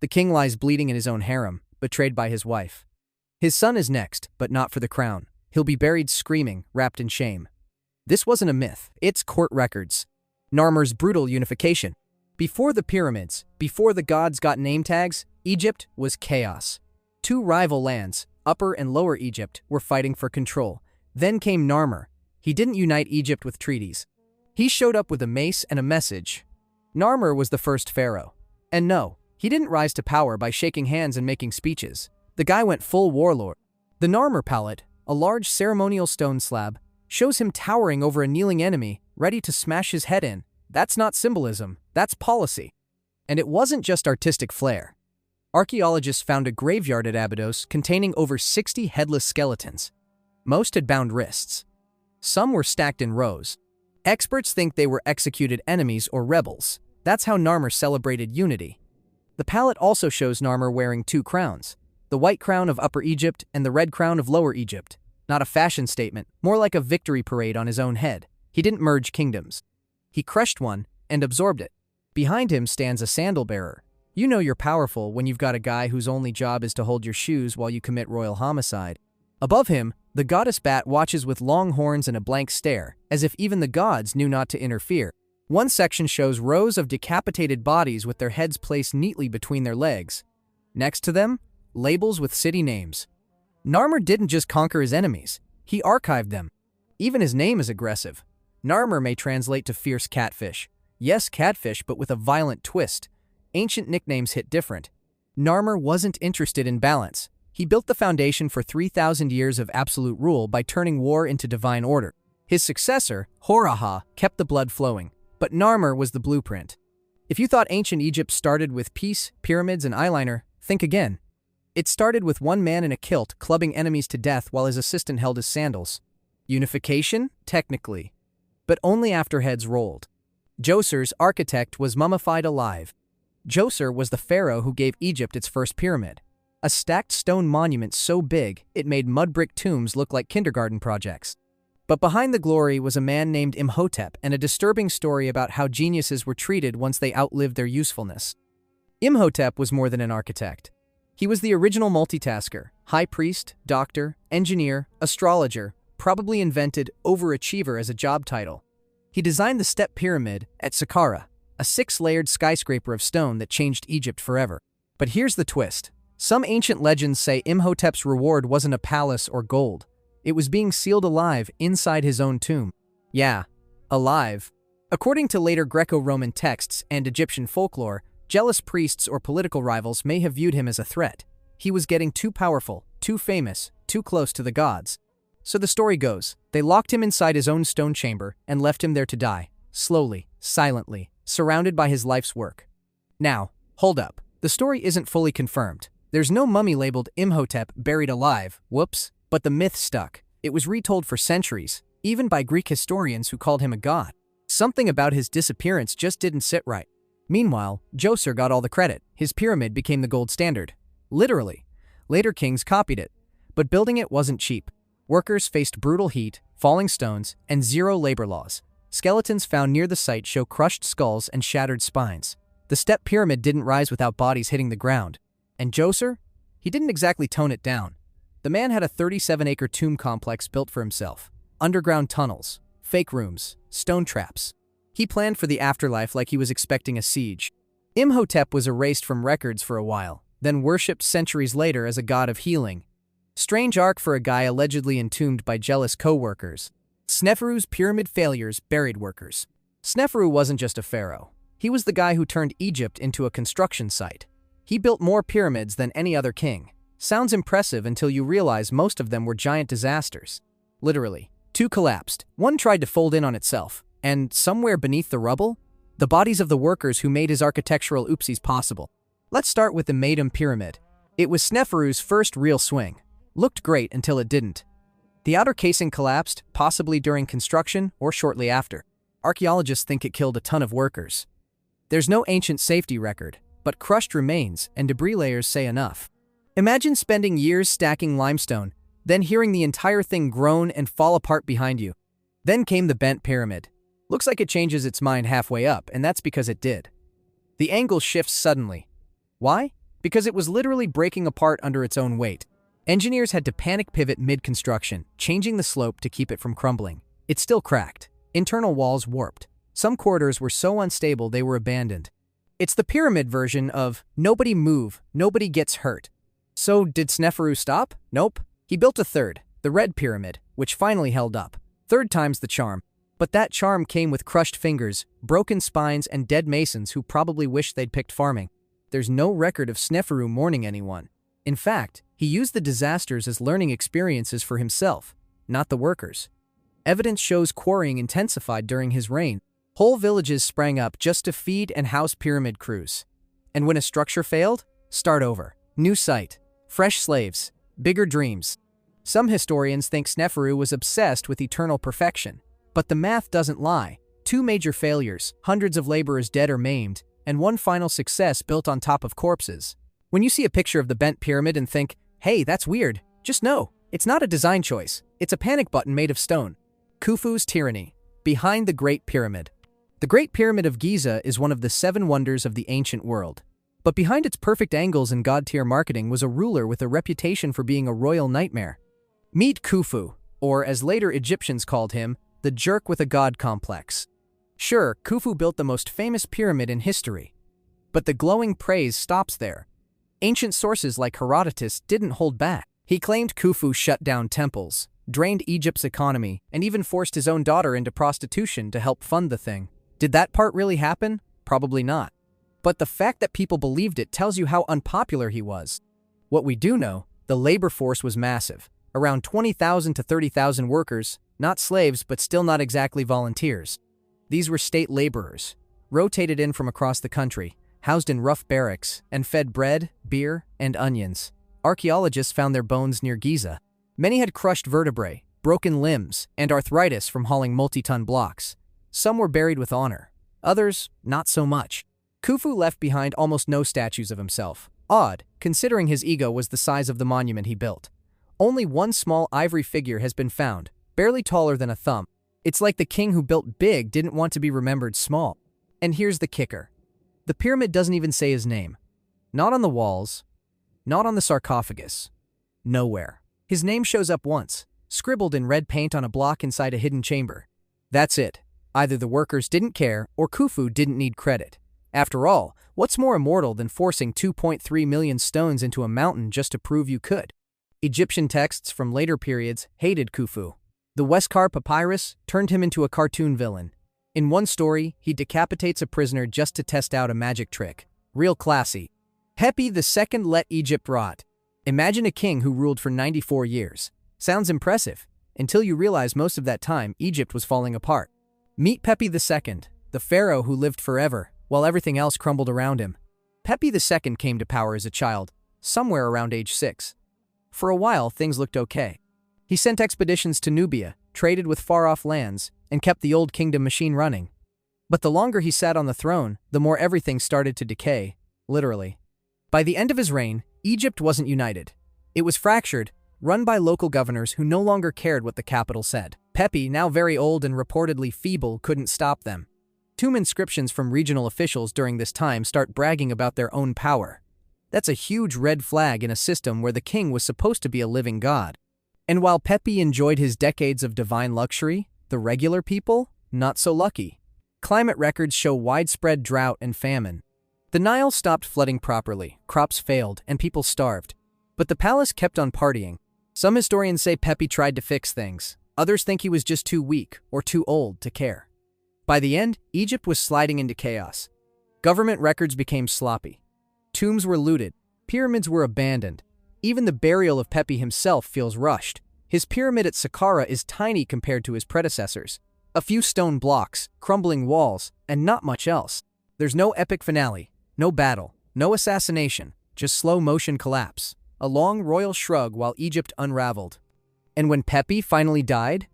The king lies bleeding in his own harem, betrayed by his wife. His son is next, but not for the crown. He'll be buried screaming, wrapped in shame. This wasn't a myth, it's court records. Narmer's brutal unification. Before the pyramids, before the gods got name tags, Egypt was chaos. Two rival lands, Upper and Lower Egypt, were fighting for control. Then came Narmer. He didn't unite Egypt with treaties. He showed up with a mace and a message. Narmer was the first pharaoh. And no, he didn't rise to power by shaking hands and making speeches. The guy went full warlord. The Narmer palette, a large ceremonial stone slab, shows him towering over a kneeling enemy, ready to smash his head in. That's not symbolism, that's policy. And it wasn't just artistic flair. Archaeologists found a graveyard at Abydos containing over 60 headless skeletons. Most had bound wrists. Some were stacked in rows. Experts think they were executed enemies or rebels. That's how Narmer celebrated unity. The palette also shows Narmer wearing two crowns, the white crown of Upper Egypt and the red crown of Lower Egypt. Not a fashion statement, more like a victory parade on his own head. He didn't merge kingdoms. He crushed one and absorbed it. Behind him stands a sandal bearer. You know you're powerful when you've got a guy whose only job is to hold your shoes while you commit royal homicide. Above him, the goddess bat watches with long horns and a blank stare, as if even the gods knew not to interfere. One section shows rows of decapitated bodies with their heads placed neatly between their legs. Next to them, labels with city names. Narmer didn't just conquer his enemies, he archived them. Even his name is aggressive. Narmer may translate to fierce catfish. Yes, catfish, but with a violent twist. Ancient nicknames hit different. Narmer wasn't interested in balance. He built the foundation for 3,000 years of absolute rule by turning war into divine order. His successor, Horaha, kept the blood flowing, but Narmer was the blueprint. If you thought ancient Egypt started with peace, pyramids, and eyeliner, think again. It started with one man in a kilt clubbing enemies to death while his assistant held his sandals. Unification? Technically. But only after heads rolled. Djoser's architect was mummified alive. Djoser was the pharaoh who gave Egypt its first pyramid. A stacked stone monument so big, it made mud brick tombs look like kindergarten projects. But behind the glory was a man named Imhotep and a disturbing story about how geniuses were treated once they outlived their usefulness. Imhotep was more than an architect. He was the original multitasker, high priest, doctor, engineer, astrologer, probably invented overachiever as a job title. He designed the Step Pyramid at Saqqara, a 6-layered skyscraper of stone that changed Egypt forever. But here's the twist. Some ancient legends say Imhotep's reward wasn't a palace or gold. It was being sealed alive inside his own tomb. Yeah, alive. According to later Greco-Roman texts and Egyptian folklore, jealous priests or political rivals may have viewed him as a threat. He was getting too powerful, too famous, too close to the gods. So the story goes, they locked him inside his own stone chamber and left him there to die, slowly, silently, surrounded by his life's work. Now, hold up. The story isn't fully confirmed. There's no mummy labeled Imhotep buried alive, whoops, but the myth stuck. It was retold for centuries, even by Greek historians who called him a god. Something about his disappearance just didn't sit right. Meanwhile, Djoser got all the credit. His pyramid became the gold standard. Literally. Later kings copied it. But building it wasn't cheap. Workers faced brutal heat, falling stones, and zero labor laws. Skeletons found near the site show crushed skulls and shattered spines. The Step Pyramid didn't rise without bodies hitting the ground. And Djoser? He didn't exactly tone it down. The man had a 37-acre tomb complex built for himself. Underground tunnels, fake rooms, stone traps. He planned for the afterlife like he was expecting a siege. Imhotep was erased from records for a while, then worshipped centuries later as a god of healing. Strange arc for a guy allegedly entombed by jealous co-workers. Sneferu's pyramid failures buried workers. Sneferu wasn't just a pharaoh. He was the guy who turned Egypt into a construction site. He built more pyramids than any other king. Sounds impressive until you realize most of them were giant disasters. Literally. 2 collapsed. 1 tried to fold in on itself. And somewhere beneath the rubble, the bodies of the workers who made his architectural oopsies possible. Let's start with the Mentuhotep Pyramid. It was Sneferu's first real swing. Looked great until it didn't. The outer casing collapsed, possibly during construction or shortly after. Archaeologists think it killed a ton of workers. There's no ancient safety record, but crushed remains and debris layers say enough. Imagine spending years stacking limestone, then hearing the entire thing groan and fall apart behind you. Then came the bent pyramid. Looks like it changes its mind halfway up, and that's because it did. The angle shifts suddenly. Why? because it was literally breaking apart under its own weight. Engineers had to panic pivot mid-construction, changing the slope to keep it from crumbling. It still cracked. Internal walls warped. Some corridors were so unstable they were abandoned. It's the pyramid version of nobody move, nobody gets hurt. So did Sneferu stop? Nope. He built a third, the Red Pyramid, which finally held up. Third time's the charm. But that charm came with crushed fingers, broken spines, and dead masons who probably wished they'd picked farming. There's no record of Sneferu mourning anyone. In fact, he used the disasters as learning experiences for himself, not the workers. Evidence shows quarrying intensified during his reign. Whole villages sprang up just to feed and house pyramid crews. And when a structure failed, start over. New site, fresh slaves, bigger dreams. Some historians think Sneferu was obsessed with eternal perfection. But the math doesn't lie. 2 major failures, hundreds of laborers dead or maimed, and 1 final success built on top of corpses. When you see a picture of the bent pyramid and think, hey, that's weird, just know, it's not a design choice. It's a panic button made of stone. Khufu's tyranny. Behind the Great Pyramid. The Great Pyramid of Giza is one of the 7 wonders of the ancient world. But behind its perfect angles and god-tier marketing was a ruler with a reputation for being a royal nightmare. Meet Khufu, or as later Egyptians called him, the jerk with a god complex. Sure, Khufu built the most famous pyramid in history. But the glowing praise stops there. Ancient sources like Herodotus didn't hold back. He claimed Khufu shut down temples, drained Egypt's economy, and even forced his own daughter into prostitution to help fund the thing. Did that part really happen? Probably not. But the fact that people believed it tells you how unpopular he was. What we do know, the labor force was massive. Around 20,000 to 30,000 workers, not slaves but still not exactly volunteers. These were state laborers, rotated in from across the country, housed in rough barracks, and fed bread, beer, and onions. Archaeologists found their bones near Giza. Many had crushed vertebrae, broken limbs, and arthritis from hauling multi-ton blocks. Some were buried with honor. Others, not so much. Khufu left behind almost no statues of himself. Odd, considering his ego was the size of the monument he built. Only 1 small ivory figure has been found, barely taller than a thumb. It's like the king who built big didn't want to be remembered small. And here's the kicker. The pyramid doesn't even say his name. Not on the walls, not on the sarcophagus. Nowhere. His name shows up once, scribbled in red paint on a block inside a hidden chamber. That's it. Either the workers didn't care or Khufu didn't need credit. After all, what's more immortal than forcing 2.3 million stones into a mountain just to prove you could? Egyptian texts from later periods hated Khufu. The Westcar papyrus turned him into a cartoon villain. In one story, he decapitates a prisoner just to test out a magic trick. Real classy. Pepi II let Egypt rot. Imagine a king who ruled for 94 years. Sounds impressive, until you realize most of that time Egypt was falling apart. Meet Pepi II, the pharaoh who lived forever, while everything else crumbled around him. Pepi II came to power as a child, somewhere around age 6. For a while, things looked okay. He sent expeditions to Nubia, traded with far-off lands, and kept the old kingdom machine running. But the longer he sat on the throne, the more everything started to decay, literally. By the end of his reign, Egypt wasn't united. It was fractured, run by local governors who no longer cared what the capital said. Pepi, now very old and reportedly feeble, couldn't stop them. Tomb inscriptions from regional officials during this time start bragging about their own power. That's a huge red flag in a system where the king was supposed to be a living god. And while Pepi enjoyed his decades of divine luxury, the regular people, not so lucky. Climate records show widespread drought and famine. The Nile stopped flooding properly, crops failed, and people starved. But the palace kept on partying. Some historians say Pepi tried to fix things. Others think he was just too weak or too old to care. By the end, Egypt was sliding into chaos. Government records became sloppy. Tombs were looted. Pyramids were abandoned. Even the burial of Pepi himself feels rushed. His pyramid at Saqqara is tiny compared to his predecessors. A few stone blocks, crumbling walls, and not much else. There's no epic finale, no battle, no assassination, just slow-motion collapse. A long royal shrug while Egypt unraveled. And when Pepi finally died,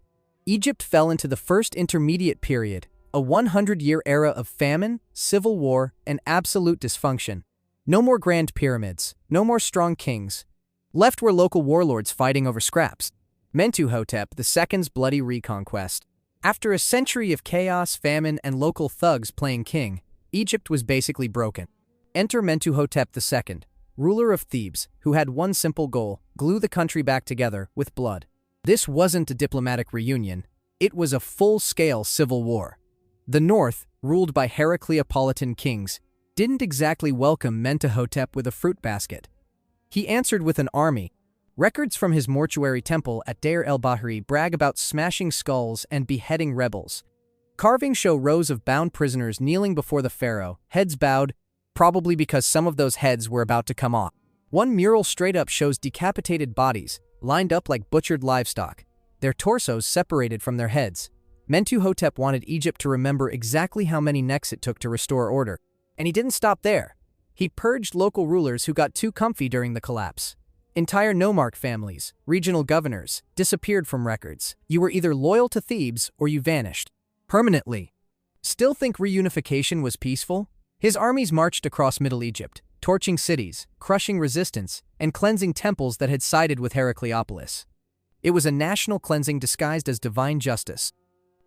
Egypt fell into the first intermediate period, a 100-year era of famine, civil war, and absolute dysfunction. No more grand pyramids, no more strong kings. Left were local warlords fighting over scraps. Mentuhotep II's bloody reconquest. After a century of chaos, famine, and local thugs playing king, Egypt was basically broken. Enter Mentuhotep II, ruler of Thebes, who had one simple goal: glue the country back together with blood. This wasn't a diplomatic reunion, it was a full-scale civil war. The north, ruled by Heracleopolitan kings, didn't exactly welcome Mentuhotep with a fruit basket. He answered with an army. Records from his mortuary temple at Deir el-Bahri brag about smashing skulls and beheading rebels. Carvings show rows of bound prisoners kneeling before the pharaoh, heads bowed, probably because some of those heads were about to come off. One mural straight up shows decapitated bodies, lined up like butchered livestock, their torsos separated from their heads. Mentuhotep wanted Egypt to remember exactly how many necks it took to restore order. And he didn't stop there. He purged local rulers who got too comfy during the collapse. Entire nomarch families, regional governors, disappeared from records. You were either loyal to Thebes or you vanished. Permanently. Still think reunification was peaceful? His armies marched across Middle Egypt, torching cities, crushing resistance, and cleansing temples that had sided with Heracleopolis. It was a national cleansing disguised as divine justice.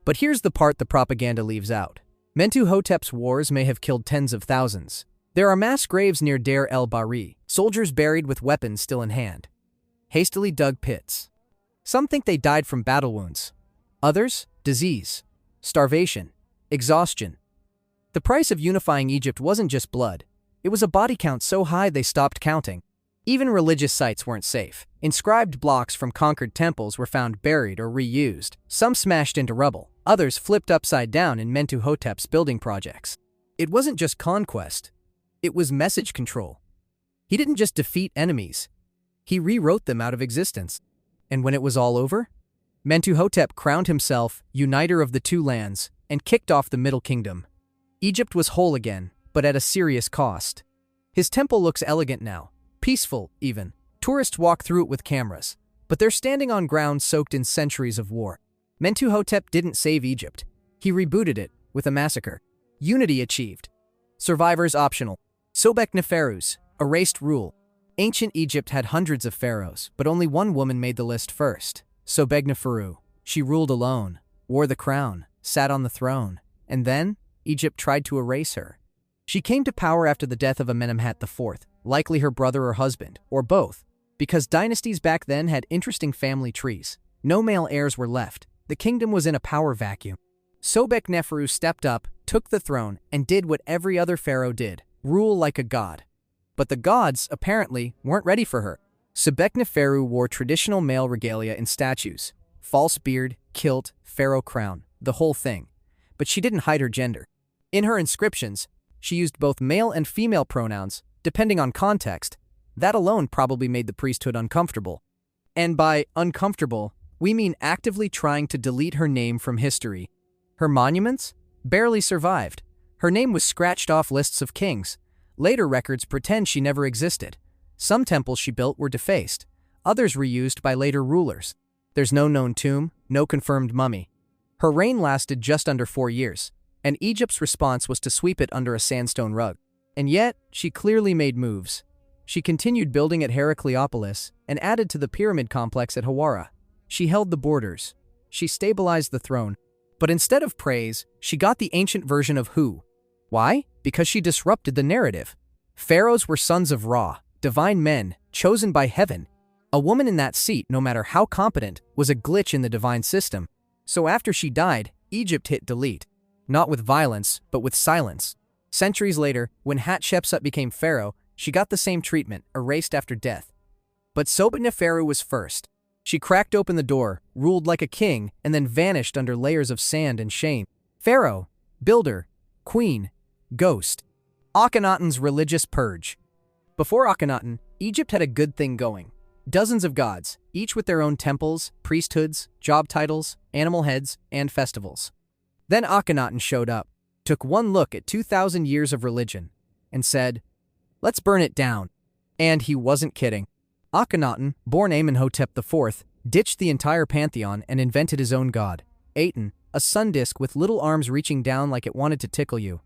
But here's the part the propaganda leaves out. Mentuhotep's wars may have killed tens of thousands. There are mass graves near Deir el-Bahri, soldiers buried with weapons still in hand. Hastily dug pits. Some think they died from battle wounds. Others, disease, starvation, exhaustion. The price of unifying Egypt wasn't just blood. It was a body count so high they stopped counting. Even religious sites weren't safe. Inscribed blocks from conquered temples were found buried or reused, some smashed into rubble, others flipped upside down in Mentuhotep's building projects. It wasn't just conquest. It was message control. He didn't just defeat enemies. He rewrote them out of existence. And when it was all over, Mentuhotep crowned himself uniter of the two lands and kicked off the Middle Kingdom. Egypt was whole again, but at a serious cost. His temple looks elegant now, peaceful even. Tourists walk through it with cameras, but they're standing on ground soaked in centuries of war. Mentuhotep didn't save Egypt. He rebooted it with a massacre. Unity achieved. Survivors optional. Sobekneferus, erased rule. Ancient Egypt had hundreds of pharaohs, but only one woman made the list first. Sobekneferu. She ruled alone, wore the crown, sat on the throne, and then Egypt tried to erase her. She came to power after the death of Amenemhat IV, likely her brother or husband, or both, because dynasties back then had interesting family trees. No male heirs were left. The kingdom was in a power vacuum. Sobekneferu stepped up, took the throne, and did what every other pharaoh did: rule like a god. But the gods, apparently, weren't ready for her. Sobekneferu wore traditional male regalia in statues: false beard, kilt, pharaoh crown, the whole thing. But she didn't hide her gender. In her inscriptions, she used both male and female pronouns, depending on context. That alone probably made the priesthood uncomfortable. And by uncomfortable, we mean actively trying to delete her name from history. Her monuments barely survived. Her name was scratched off lists of kings. Later records pretend she never existed. Some temples she built were defaced, others reused by later rulers. There's no known tomb, no confirmed mummy. Her reign lasted just under 4 years, and Egypt's response was to sweep it under a sandstone rug. And yet, she clearly made moves. She continued building at Heracleopolis and added to the pyramid complex at Hawara. She held the borders. She stabilized the throne. But instead of praise, she got the ancient version of who. Why? Because she disrupted the narrative. Pharaohs were sons of Ra, divine men, chosen by heaven. A woman in that seat, no matter how competent, was a glitch in the divine system. So after she died, Egypt hit delete. Not with violence, but with silence. Centuries later, when Hatshepsut became pharaoh, she got the same treatment, erased after death. But Sobekneferu was first. She cracked open the door, ruled like a king, and then vanished under layers of sand and shame. Pharaoh, builder, queen, ghost. Akhenaten's religious purge. Before Akhenaten, Egypt had a good thing going. Dozens of gods, each with their own temples, priesthoods, job titles, animal heads, and festivals. Then Akhenaten showed up, took one look at 2,000 years of religion, and said, "Let's burn it down." And he wasn't kidding. Akhenaten, born Amenhotep IV, ditched the entire pantheon and invented his own god, Aten, a sun disk with little arms reaching down like it wanted to tickle you.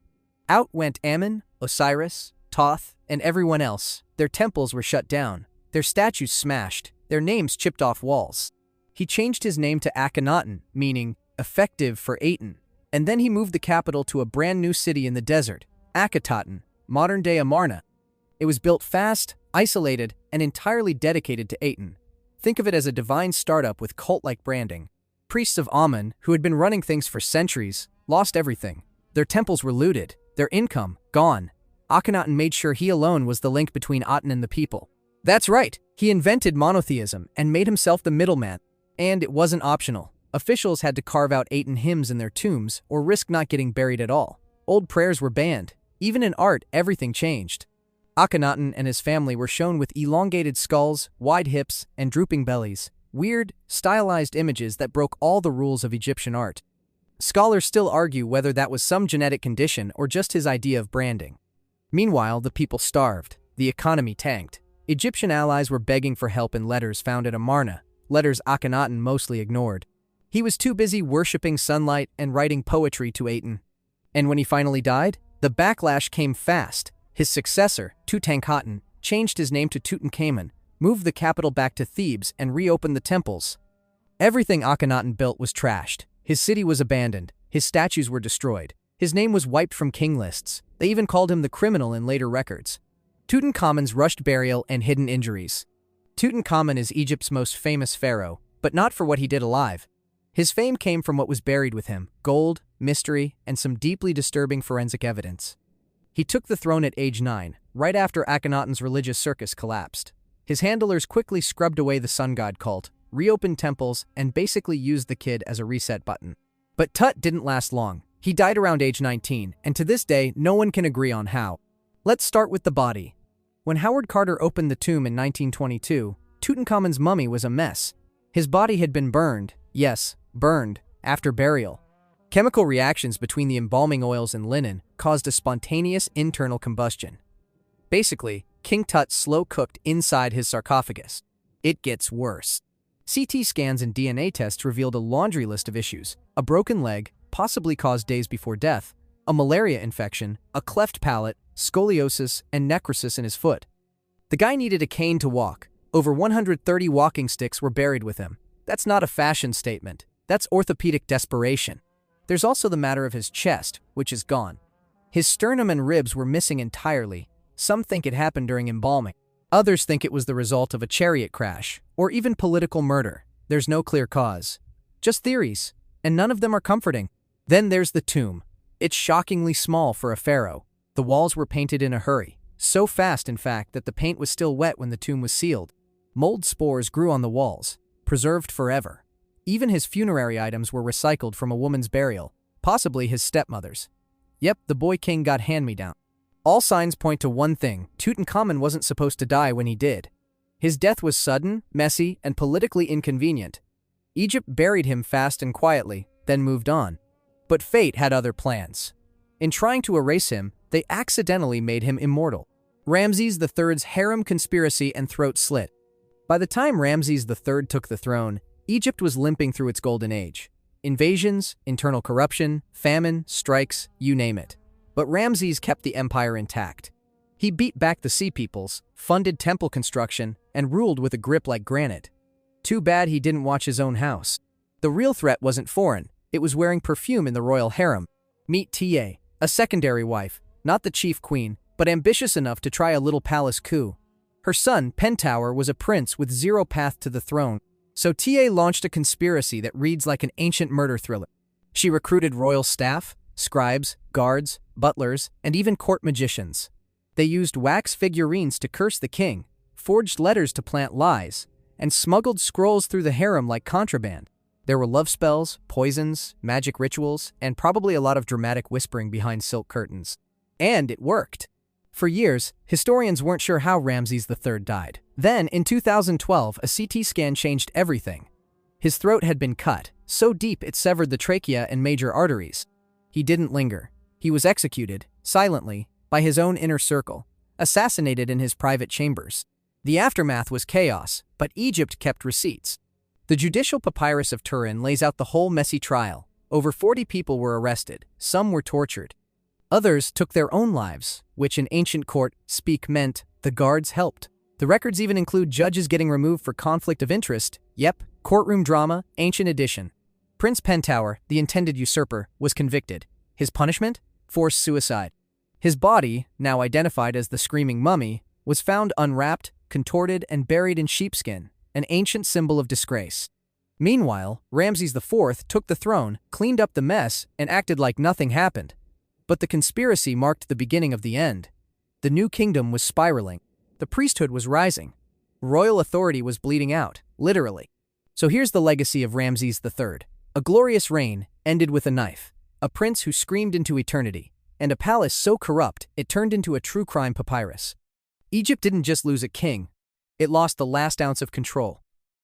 Out went Amun, Osiris, Thoth, and everyone else. Their temples were shut down, their statues smashed, their names chipped off walls. He changed his name to Akhenaten, meaning effective for Aten, and then he moved the capital to a brand new city in the desert, Akhenaten, modern-day Amarna. It was built fast, isolated and entirely dedicated to Aten. Think of it as a divine startup with cult-like branding. Priests of Amun, who had been running things for centuries, lost everything. Their temples were looted, their income gone. Akhenaten made sure he alone was the link between Aten and the people. That's right, he invented monotheism and made himself the middleman. And it wasn't optional. Officials had to carve out Aten hymns in their tombs or risk not getting buried at all. Old prayers were banned. Even in art, everything changed. Akhenaten and his family were shown with elongated skulls, wide hips, and drooping bellies. Weird, stylized images that broke all the rules of Egyptian art. Scholars still argue whether that was some genetic condition or just his idea of branding. Meanwhile, the people starved. The economy tanked. Egyptian allies were begging for help in letters found at Amarna, letters Akhenaten mostly ignored. He was too busy worshipping sunlight and writing poetry to Aten. And when he finally died, the backlash came fast. His successor, Tutankhamun, changed his name to Tutankhamun, moved the capital back to Thebes, and reopened the temples. Everything Akhenaten built was trashed. His city was abandoned. His statues were destroyed. His name was wiped from king lists. They even called him the criminal in later records. Tutankhamun's rushed burial and hidden injuries. Tutankhamun is Egypt's most famous pharaoh, but not for what he did alive. His fame came from what was buried with him: gold, mystery, and some deeply disturbing forensic evidence. He took the throne at age 9, right after Akhenaten's religious circus collapsed. His handlers quickly scrubbed away the sun god cult, reopened temples, and basically used the kid as a reset button. But Tut didn't last long. He died around age 19, and to this day, no one can agree on how. Let's start with the body. When Howard Carter opened the tomb in 1922, Tutankhamun's mummy was a mess. His body had been burned, yes, burned, after burial. Chemical reactions between the embalming oils and linen caused a spontaneous internal combustion. Basically, King Tut slow-cooked inside his sarcophagus. It gets worse. CT scans and DNA tests revealed a laundry list of issues: a broken leg, possibly caused days before death, a malaria infection, a cleft palate, scoliosis, and necrosis in his foot. The guy needed a cane to walk. Over 130 walking sticks were buried with him. That's not a fashion statement. That's orthopedic desperation. There's also the matter of his chest, which is gone. His sternum and ribs were missing entirely. Some think it happened during embalming. Others think it was the result of a chariot crash, or even political murder. There's no clear cause. Just theories, and none of them are comforting. Then there's the tomb. It's shockingly small for a pharaoh. The walls were painted in a hurry, so fast in fact that the paint was still wet when the tomb was sealed. Mold spores grew on the walls, preserved forever. Even his funerary items were recycled from a woman's burial, possibly his stepmother's. Yep, the boy king got hand-me-down. All signs point to one thing: Tutankhamun wasn't supposed to die when he did. His death was sudden, messy, and politically inconvenient. Egypt buried him fast and quietly, then moved on. But fate had other plans. In trying to erase him, they accidentally made him immortal. Ramses III's harem conspiracy and throat slit. By the time Ramses III took the throne, Egypt was limping through its golden age. Invasions, internal corruption, famine, strikes, you name it. But Ramses kept the empire intact. He beat back the sea peoples, funded temple construction, and ruled with a grip like granite. Too bad he didn't watch his own house. The real threat wasn't foreign, it was wearing perfume in the royal harem. Meet Ta, a secondary wife, not the chief queen, but ambitious enough to try a little palace coup. Her son, Pentuer, was a prince with zero path to the throne, so Ta launched a conspiracy that reads like an ancient murder thriller. She recruited royal staff, scribes, guards, butlers, and even court magicians. They used wax figurines to curse the king, forged letters to plant lies, and smuggled scrolls through the harem like contraband. There were love spells, poisons, magic rituals, and probably a lot of dramatic whispering behind silk curtains. And it worked. For years, historians weren't sure how Ramses III died. Then, in 2012, a CT scan changed everything. His throat had been cut, so deep it severed the trachea and major arteries. He didn't linger. He was executed, silently, by his own inner circle, assassinated in his private chambers. The aftermath was chaos, but Egypt kept receipts. The judicial papyrus of Turin lays out the whole messy trial. Over 40 people were arrested, some were tortured. Others took their own lives, which in ancient court speak meant the guards helped. The records even include judges getting removed for conflict of interest. Yep, courtroom drama, ancient edition. Prince Pentuer, the intended usurper, was convicted. His punishment? Forced suicide. His body, now identified as the Screaming Mummy, was found unwrapped, contorted, and buried in sheepskin, an ancient symbol of disgrace. Meanwhile, Ramses IV took the throne, cleaned up the mess, and acted like nothing happened. But the conspiracy marked the beginning of the end. The new kingdom was spiraling. The priesthood was rising. Royal authority was bleeding out, literally. So here's the legacy of Ramses III. A glorious reign ended with a knife, a prince who screamed into eternity, and a palace so corrupt it turned into a true crime papyrus. Egypt didn't just lose a king, it lost the last ounce of control.